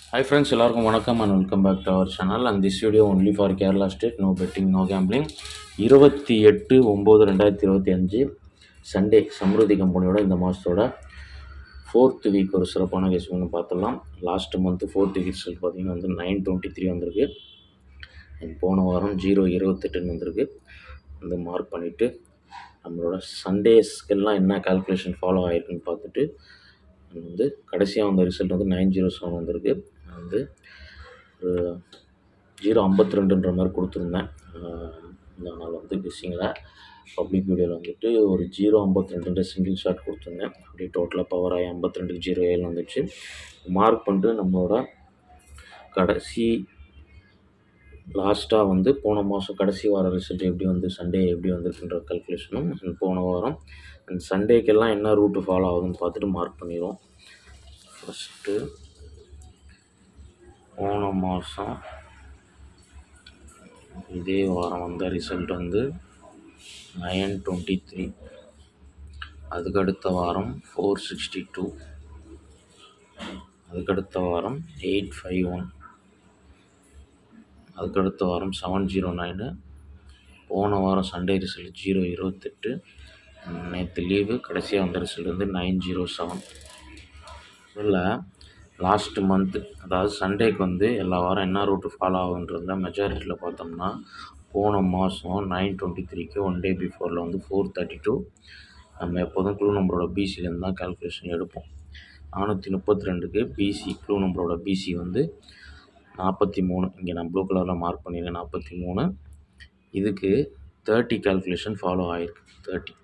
Hi friends, எல்லாருக்கும் வணக்கம் and welcome back to our channel and this video only for Kerala state, no betting, no gambling. 28/9/2025 Sunday Samriddhi கம்பெனியோட இந்த மாதத்தோட fourth week ஒரு சிறப்பான case ஒன்று பார்த்துடலாம். Last month fourth week result பார்த்தீங்கன்னா வந்து 923 வந்திருக்கு. போன வாரம் 028 வந்திருக்கு. வந்து மார்க் பண்ணிவிட்டு நம்மளோட சண்டேஸ்க்கெல்லாம் என்ன கால்குலேஷன் ஃபாலோ ஆகிருக்குன்னு பார்த்துட்டு வந்து கடைசியாக வந்த ரிசல்ட் வந்து 907 வந்திருக்கு. வந்து ஒரு 052ன்ற மாதிரி கொடுத்துருந்தேன். அதனால் வந்து கெஸ்ஸிங்கில் பப்ளிக் வீடியோவில் வந்துட்டு ஒரு 052 சிங்கிள் ஷாட் கொடுத்துருந்தேன். அப்படியே டோட்டலாக பவர் ஆகி 52க்கு 07 வந்துச்சு. மார்க் பண்ணிட்டு நம்மளோட கடைசி லாஸ்ட்டாக வந்து போன மாதம் கடைசி வார ரிசல்ட் எப்படி வந்து சண்டே எப்படி வந்துருக்குன்ற கல்குலேஷனும் போன வாரம் அந்த சண்டேக்கெல்லாம் என்ன ரூட்டு ஃபாலோ ஆகுதுன்னு பார்த்துட்டு மார்க் பண்ணிடுவோம். ஃபஸ்ட்டு போன மாதம் இதே வாரம் வந்த ரிசல்ட் வந்து 923, அதுக்கடுத்த வாரம் 462, அதுக்கடுத்த வாரம் 851, அதுக்கடுத்த வாரம் 709, போன வாரம் சண்டே ரிசல்ட் 028, நேற்று லீவு கடைசியாக வந்த ரிசல்ட் வந்து 907. இல்லை லாஸ்ட் மந்த்து அதாவது சண்டேக்கு வந்து எல்லா வாரம் என்ன ரூட்டு ஃபாலோ ஆகுன்றத மெஜாரிட்டியில் பார்த்தோம்னா போன மாதம் 923க்கு ஒன் டே பிஃபோரில் வந்து 432. நம்ம எப்போதும் க்ளூ நம்பரோட பிசிலேருந்து தான் கால்குலேஷன் எடுப்போம். 432க்கு பிசி க்ளூ நம்பரோட பிசி வந்து 43. இங்கே நான் ப்ளூ கலரில் மார்க் பண்ணியிருக்கேன் 43. இதுக்கு 30 கால்குலேஷன் ஃபாலோ ஆகிருக்கு. 30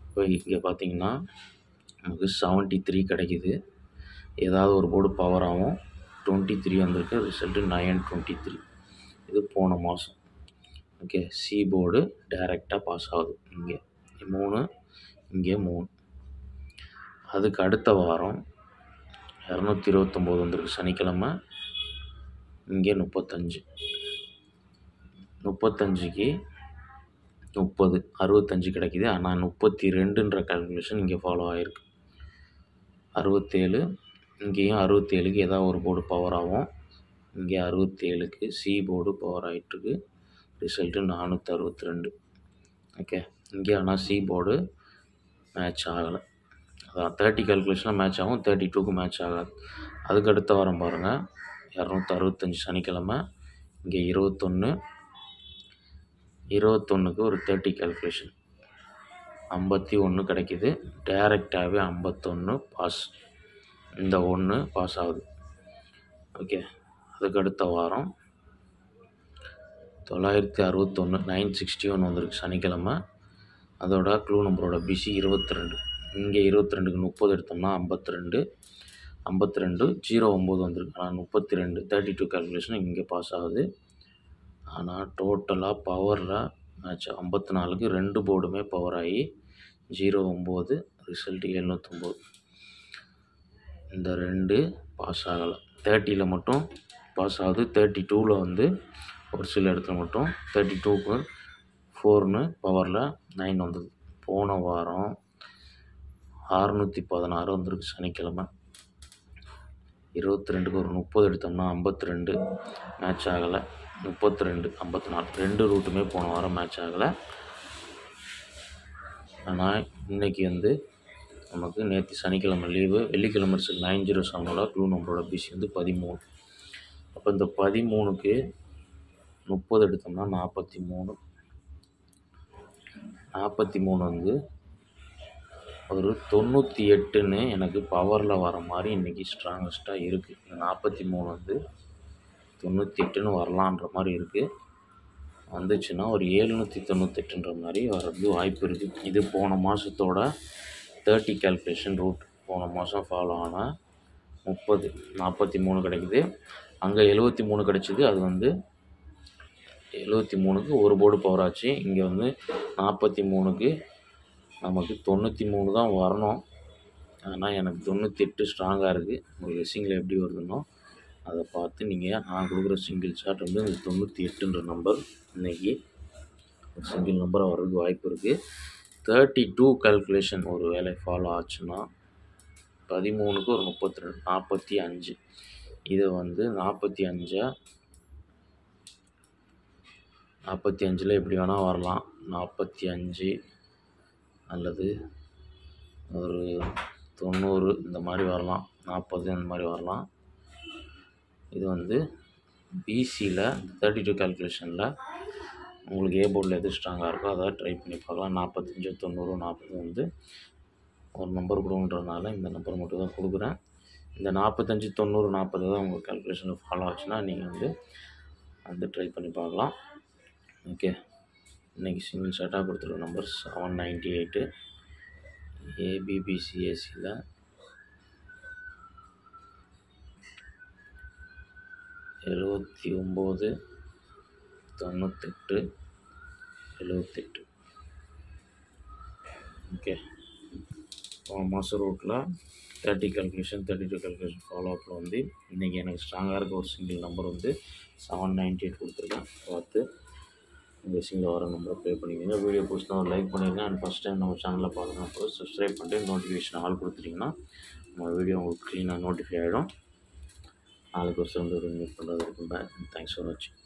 இப்போ இங்கே பார்த்தீங்கன்னா நமக்கு 73 கிடைக்கிது. ஏதாவது ஒரு போர்டு பவர் ஆகும். 23 வந்திருக்கு. ரிசல்ட்டு 923. இது போன மாதம். ஓகே, சி போர்டு டைரெக்டாக பாஸ் ஆகுது. இங்கே 3, இங்கே 3. அதுக்கு அடுத்த வாரம் 229 வந்திருக்கு சனிக்கிழமை. இங்கே 35, 35க்கு 30, 65 கிடைக்கிது. ஆனால் 32ன்ற கால்குலேஷன் இங்கே ஃபாலோ ஆகிருக்கு. 67, இங்கேயும் 67க்கு ஏதாவது ஒரு போர்டு பவர் ஆகும். இங்கே 67க்கு சி போர்டு பவர் ஆகிட்டுருக்கு. ரிசல்ட்டு 462. ஓகே, இங்கே ஆனால் சி போர்டு மேட்ச் ஆகலை. அதான் 30 கால்குலேஷனாக மேட்ச் ஆகும், 32க்கு மேட்ச் ஆகாது. அதுக்கு அடுத்த வாரம் பாருங்கள் 265 சனிக்கிழமை. இங்கே 21, 21க்கு ஒரு 30 கால்குலேஷன் 51 கிடைக்கிது. டைரெக்டாகவே 51 பாஸ். இந்த 1 பாஸ் ஆகுது. ஓகே, அதுக்கு அடுத்த வாரம் 961, 961 வந்திருக்கு சனிக்கிழமை. அதோட க்ளூ நம்பரோட பிசி 22. இங்கே 22க்கு 30 எடுத்தோம்னா 52, 52 09 வந்திருக்கு. ஆனால் 32 32 கால்குலேஷன் இங்கே பாஸ் ஆகுது. ஆனால் டோட்டலாக பவரில் மேட்ச் 54க்கு 2 போர்டுமே பவர் ஆகி 09, ரிசல்ட் 709. இந்த 2 பாஸ் ஆகலை. 30ல் மட்டும் பாஸ் ஆகுது. 32ல் வந்து ஒரு சில இடத்துல மட்டும் 32க்கு 4ன்னு பவரில் 9 வந்தது. போன வாரம் 616 வந்திருக்கு சனிக்கிழமை. 22க்கு ஒரு 30 எடுத்தோம்னா 52 மேட்ச் ஆகலை. 32, 54 2 ரூட்டுமே போன வாரம் மேட்ச் ஆகலை. ஆனால் இன்றைக்கி வந்து நமக்கு நேற்று சனிக்கிழமை லீவு, வெள்ளிக்கிழமை ரிசல்ட் 907ஓட க்ளூ நம்பரோட பிசி வந்து 13. அப்போ இந்த 13க்கு 30 எடுத்தோம்னா 43. 43 வந்து ஒரு 98ன்னு எனக்கு பவரில் வர மாதிரி இன்றைக்கி ஸ்ட்ராங்கஸ்ட்டாக இருக்குது. இந்த 43 வந்து 98ன்னு வரலான்ற மாதிரி இருக்குது. வந்துச்சுன்னா ஒரு 798ன்ற மாதிரி வர்றது வாய்ப்பு இருக்குது. இது போன மாதத்தோட 30 கால்குலேஷன் ரூட். போன மாதம் ஃபாலோ ஆனால் 30, 43 கிடைக்குது. அங்கே 73 கிடச்சிது. அது வந்து 73க்கு ஒரு போர்டு பவர் ஆச்சு. இங்கே வந்து 43க்கு நமக்கு 93 தான் வரணும். ஆனால் எனக்கு 98 ஸ்ட்ராங்காக இருக்குது. உங்கள் கெஸ்ஸிங்கில் எப்படி வருதுன்னோ அதை பார்த்து நீங்கள் நான் கொடுக்குற சிங்கிள் ஷாட் வந்து இந்த 98ன்ற நம்பர் இன்றைக்கி ஒரு சிங்கிள் நம்பராக வர்றதுக்கு வாய்ப்பு இருக்குது. 32 கால்குலேஷன் ஒரு வேலை ஃபாலோ ஆச்சுன்னா 13க்கு ஒரு 32, 45. இதை வந்து 45 எப்படி வேணால் வரலாம். 45 அல்லது ஒரு 90 இந்த மாதிரி வரலாம். 40 அந்த மாதிரி வரலாம். இது வந்து பிசியில் 32 கால்குலேஷனில் உங்களுக்கு ஏ போர்டில் எது ஸ்ட்ராங்காக இருக்கோ அதை ட்ரை பண்ணி பார்க்கலாம். 45 90 40 வந்து ஒரு நம்பர் கொடுன்றதுனால இந்த நம்பர் மட்டும் தான் கொடுக்குறேன். இந்த 45 90 40 தான் உங்கள் கால்குலேஷனில் ஃபாலோ ஆச்சுன்னா நீங்கள் வந்து ட்ரை பண்ணி பார்க்கலாம். ஓகே, இன்றைக்கி சிங்கிள் ஷார்ட்டாக கொடுத்துருக்க நம்பர் 798 ஏபிபிசிஎஸ்சியில் 79 98 78. ஓகே, போன மாதம் ரூட்டில் 32 கால்குலேஷன் ஃபாலோ அப்பில் வந்து இன்றைக்கி எனக்கு ஸ்ட்ராங்காக இருக்க ஒரு சிங்கிள் நம்பர் வந்து 798 கொடுத்துருக்கேன். பார்த்து இந்த சிங்கிள் வர நம்பரை ப்ளே பண்ணிக்கோங்க. வீடியோ பிடிச்சினா ஒரு லைக் பண்ணிடுங்க. அண்ட் ஃபஸ்ட் டைம் நம்ம சேனலில் பார்க்கணும் போது சப்ஸ்கிரைப் பண்ணிட்டு நோட்டிஃபிகேஷன் ஆல் கொடுத்துட்டிங்கன்னா நம்ம வீடியோ உங்களுக்கு க்ளீனாக நோட்டிஃபை ஆகிடும். நாளைக்கு ஒரு சிறந்த மீட் பண்ணுறது இருக்கும். தேங்க்ஸ் ஃபார் வாட்சிங்.